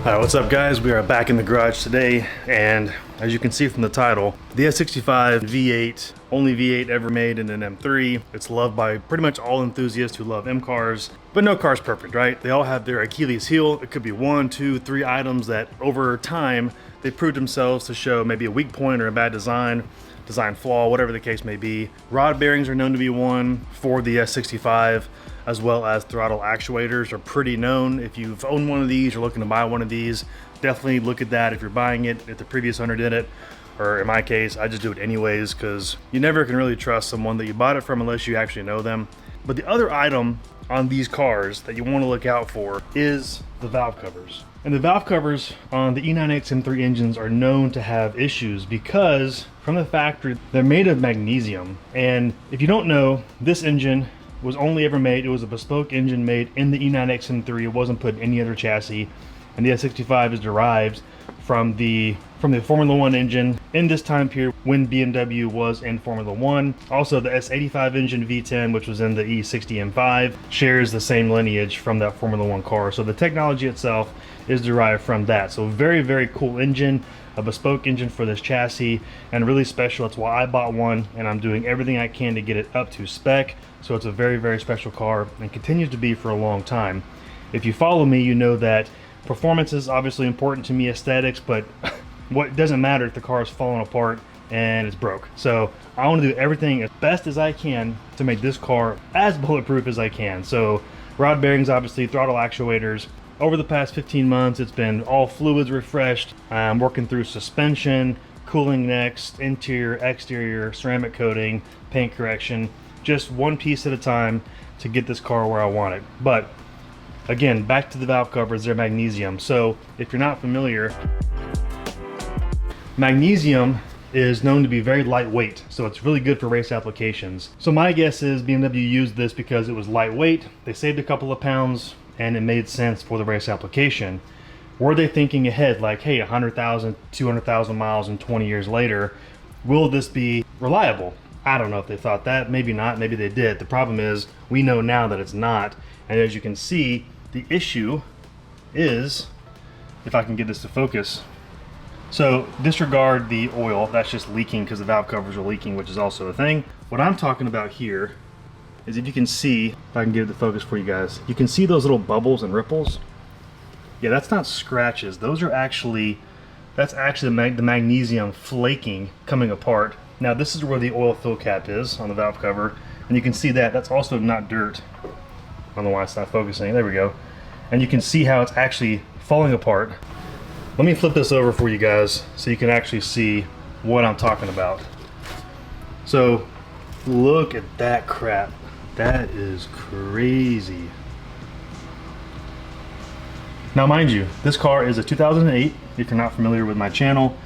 Alright, what's up guys? We are back in the garage today, and as you can see from the title, the S65 V8, only V8 ever made in an M3. It's loved by pretty much all enthusiasts who love M cars, but no car's perfect, right? They all have their Achilles heel. It could be 1, 2, 3 items that over time, they proved themselves to show maybe a weak point or a bad design flaw, whatever the case may be. Rod bearings are known to be one for the S65, as well as throttle actuators are pretty known. If you've owned one of these or looking to buy one of these, definitely look at that if you're buying it, if the previous owner did it, or in my case, I just do it anyways, because you never can really trust someone that you bought it from unless you actually know them. But the other item on these cars that you want to look out for is the valve covers. And the valve covers on the E92 M3 engines are known to have issues because from the factory, they're made of magnesium. And if you don't know, this engine was only ever made, it was a bespoke engine made in the E92 M3. It wasn't put in any other chassis. And the S65 is derived from the Formula 1 engine in this time period when BMW was in Formula 1. Also, the S85 engine V10, which was in the E60 M5, shares the same lineage from that Formula 1 car. So the technology itself is derived from that. So very, very cool engine, a bespoke engine for this chassis, and really special. That's why I bought one, and I'm doing everything I can to get it up to spec. So it's a very, very special car and continues to be for a long time. If you follow me, you know that performance is obviously important to me, aesthetics, but what doesn't matter if the car is falling apart and it's broke. So I want to do everything as best as I can to make this car as bulletproof as I can. So rod bearings, obviously, throttle actuators. Over the past 15 months, it's been all fluids refreshed. I'm working through suspension, cooling next, interior, exterior, ceramic coating, paint correction, just one piece at a time to get this car where I want it. But again, back to the valve covers, they're magnesium. So if you're not familiar, magnesium is known to be very lightweight, so it's really good for race applications. So my guess is BMW used this because it was lightweight, they saved a couple of pounds, and it made sense for the race application. Were they thinking ahead, like, hey, 100,000, 200,000 miles and 20 years later, will this be reliable? I don't know if they thought that, maybe not, maybe they did. The problem is, we know now that it's not, and as you can see, the issue is, if I can get this to focus, so disregard the oil, that's just leaking because the valve covers are leaking, which is also a thing. What I'm talking about here is, if you can see, if I can get it to focus for you guys, you can see those little bubbles and ripples. Yeah, that's not scratches. Those are actually, that's actually the magnesium flaking coming apart. Now this is where the oil fill cap is on the valve cover, and you can see that that's also not dirt. I don't know why it's not focusing. There we go. And you can see how it's actually falling apart. Let me flip this over for you guys so you can actually see what I'm talking about. So look at that crap. That is crazy. Now mind you, this car is a 2008, if you're not familiar with my channel,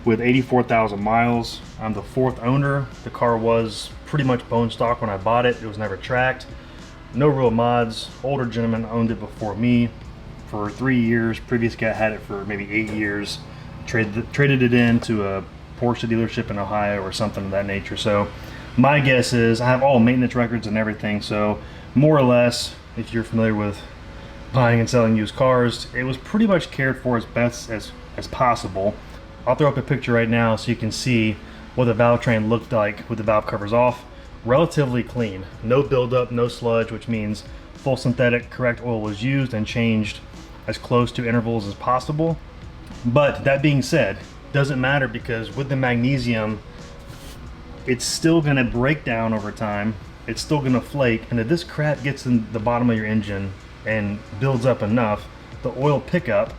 with 84,000 miles. I'm the 4th owner. The car was pretty much bone stock when I bought it. It was never tracked. No real mods. Older gentleman owned it before me for 3 years. Previous guy had it for maybe 8 years. Traded it in to a Porsche dealership in Ohio or something of that nature. So my guess is, I have all maintenance records and everything, so more or less, if you're familiar with buying and selling used cars, it was pretty much cared for as best as possible. I'll throw up a picture right now so you can see what the valve train looked like with the valve covers off. Relatively clean, no buildup, no sludge, which means full synthetic correct oil was used and changed as close to intervals as possible. But that being said, doesn't matter, because with the magnesium, it's still going to break down over time. It's still going to flake, and if this crap gets in the bottom of your engine and builds up enough, the oil pickup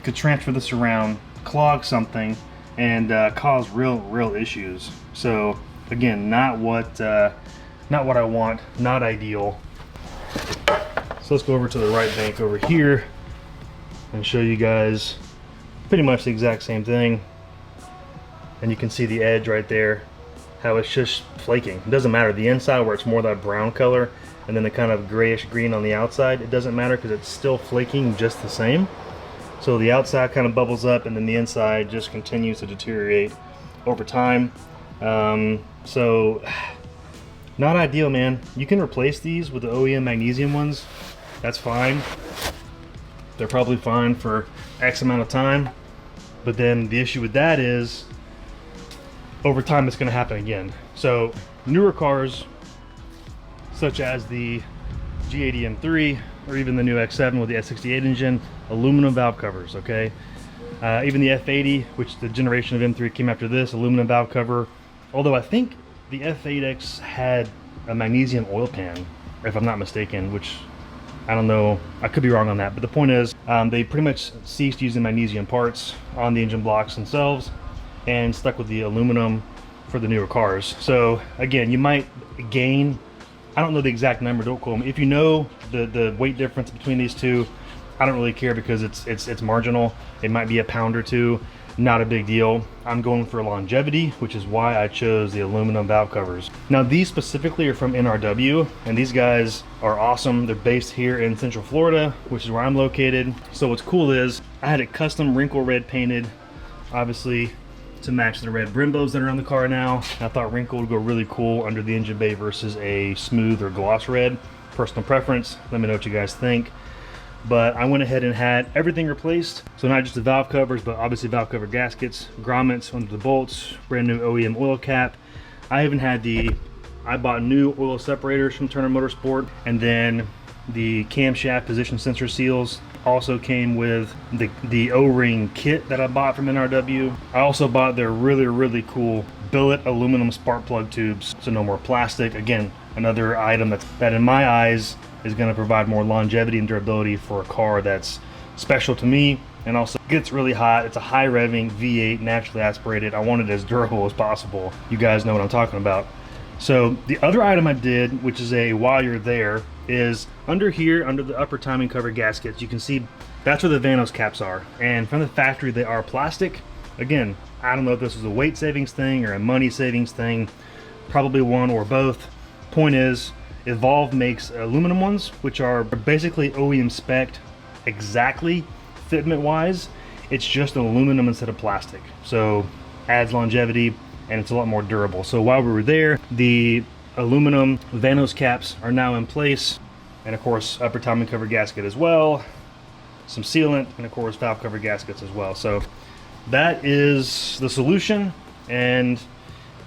could transfer this around, clog something, and cause real issues. So again, not what I want, not ideal. So let's go over to the right bank over here and show you guys pretty much the exact same thing. And you can see the edge right there, how it's just flaking. It doesn't matter, the inside where it's more that brown color and then the kind of grayish green on the outside, it doesn't matter because it's still flaking just the same. So the outside kind of bubbles up and then the inside just continues to deteriorate over time. So not ideal, man. You can replace these with the OEM magnesium ones, that's fine. They're probably fine for X amount of time. But then the issue with that is over time it's going to happen again. So newer cars such as the G80 M3 or even the new X7 with the S68 engine, aluminum valve covers, okay? Even the F80, which the generation of M3 came after this, aluminum valve cover. Although I think the F8X had a magnesium oil pan, if I'm not mistaken, which I don't know, I could be wrong on that. But the point is, they pretty much ceased using magnesium parts on the engine blocks themselves and stuck with the aluminum for the newer cars. So again, you might gain, I don't know the exact number, don't quote me. If you know the weight difference between these two, I don't really care because it's marginal. It might be a pound or two, not a big deal. I'm going for longevity, which is why I chose the aluminum valve covers. Now these specifically are from NRW, and these guys are awesome. They're based here in Central Florida, which is where I'm located. So what's cool is I had it custom wrinkle red painted, obviously to match the red Brembos that are on the car now. I thought wrinkle would go really cool under the engine bay versus a smooth or gloss red. Personal preference, let me know what you guys think. But I went ahead and had everything replaced. So not just the valve covers, but obviously valve cover gaskets, grommets under the bolts, brand new OEM oil cap. I even had I bought new oil separators from Turner Motorsport, and then the camshaft position sensor seals also came with the O-ring kit that I bought from NRW. I also bought their really cool billet aluminum spark plug tubes, so no more plastic. Again, another item that in my eyes is going to provide more longevity and durability for a car that's special to me, and also gets really hot. It's a high revving V8 naturally aspirated. I want it as durable as possible. You guys know what I'm talking about. So the other item I did, which is while you're there, is under here, under the upper timing cover gaskets, you can see that's where the Vanos caps are. And from the factory, they are plastic. Again, I don't know if this was a weight savings thing or a money savings thing, probably one or both. Point is, Evolve makes aluminum ones, which are basically OEM spec'd exactly fitment wise. It's just aluminum instead of plastic. So adds longevity and it's a lot more durable. So while we were there, the aluminum Vanos caps are now in place, and of course upper timing cover gasket as well, some sealant, and of course valve cover gaskets as well. So that is the solution. And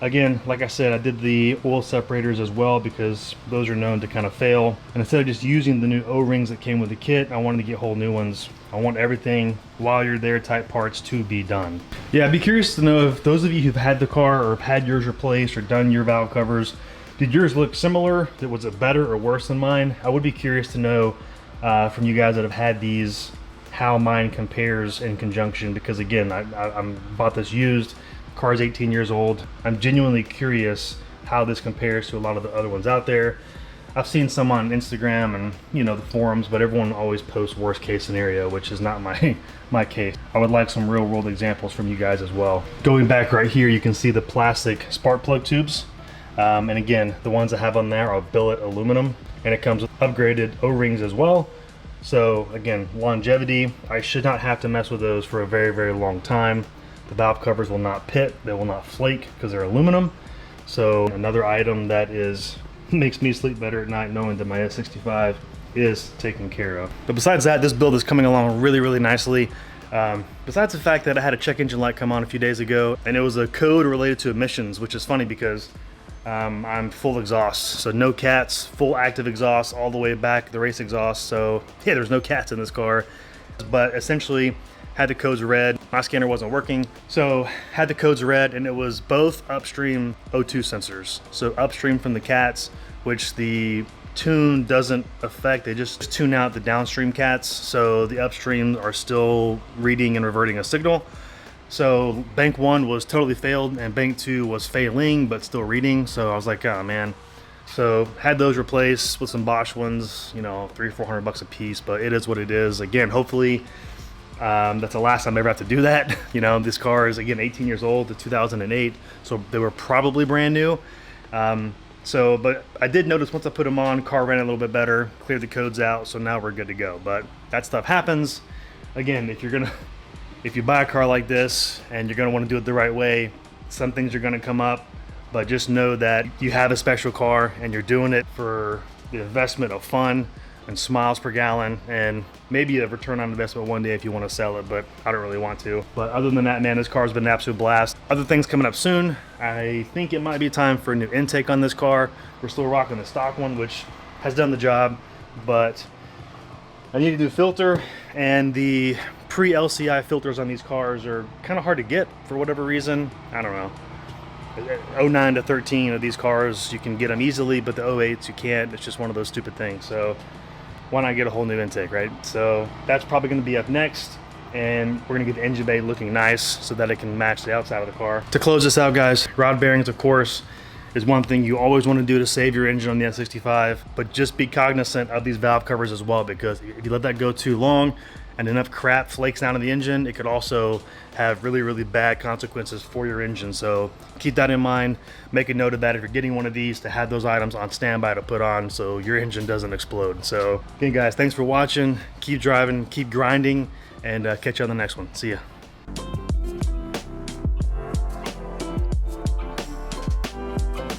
again, like I said, I did the oil separators as well because those are known to kind of fail. And instead of just using the new O-rings that came with the kit, I wanted to get whole new ones. I want everything while you're there type parts to be done. Yeah, I'd be curious to know if those of you who've had the car or have had yours replaced or done your valve covers, did yours look similar? Was it better or worse than mine? I would be curious to know from you guys that have had these, how mine compares in conjunction, because again, I bought this used. Car's 18 years old. I'm genuinely curious how this compares to a lot of the other ones out there. I've seen some on Instagram and the forums, but everyone always posts worst case scenario, which is not my case. I would like some real world examples from you guys as well. Going back right here, you can see the plastic spark plug tubes. And again, the ones I have on there are billet aluminum, and it comes with upgraded O-rings as well. So again, longevity, I should not have to mess with those for a very long time. The valve covers will not pit, they will not flake because they're aluminum. So another item that makes me sleep better at night knowing that my S65 is taken care of. But besides that, this build is coming along really nicely. Besides the fact that I had a check engine light come on a few days ago, and it was a code related to emissions, which is funny because I'm full exhaust. So no cats, full active exhaust all the way back, the race exhaust. So yeah, there's no cats in this car. But essentially, had the codes red, my scanner wasn't working, so had the codes red, and it was both upstream O2 sensors. So upstream from the cats, which the tune doesn't affect, they just tune out the downstream cats, so the upstream are still reading and reverting a signal. So bank 1 was totally failed, and bank 2 was failing but still reading. So I was like, oh man. So had those replaced with some Bosch ones, $300-400 a piece, but it is what it is. Again, hopefully that's the last time I ever have to do that. This car is again 18 years old, the 2008, so they were probably brand new. But I did notice once I put them on, car ran a little bit better, cleared the codes out, so now we're good to go. But that stuff happens. Again, if you buy a car like this and you're gonna want to do it the right way, some things are gonna come up, but just know that you have a special car and you're doing it for the investment of fun, and miles per gallon, and maybe a return on investment one day if you want to sell it, but I don't really want to. But other than that, man, this car's been an absolute blast. Other things coming up soon. I think it might be time for a new intake on this car. We're still rocking the stock one, which has done the job, but I need to do filter, and the pre-LCI filters on these cars are kind of hard to get for whatever reason. I don't know. 09 to 13 of these cars, you can get them easily, but the 08s you can't. It's just one of those stupid things. So why not get a whole new intake, right? So that's probably going to be up next, and we're going to get the engine bay looking nice so that it can match the outside of the car. To close this out, guys, rod bearings, of course, is one thing you always want to do to save your engine on the S65, but just be cognizant of these valve covers as well, because if you let that go too long and enough crap flakes down in the engine, it could also have really, really bad consequences for your engine. So keep that in mind. Make a note of that if you're getting one of these, to have those items on standby to put on so your engine doesn't explode. So again, guys, thanks for watching. Keep driving, keep grinding, and catch you on the next one. See ya.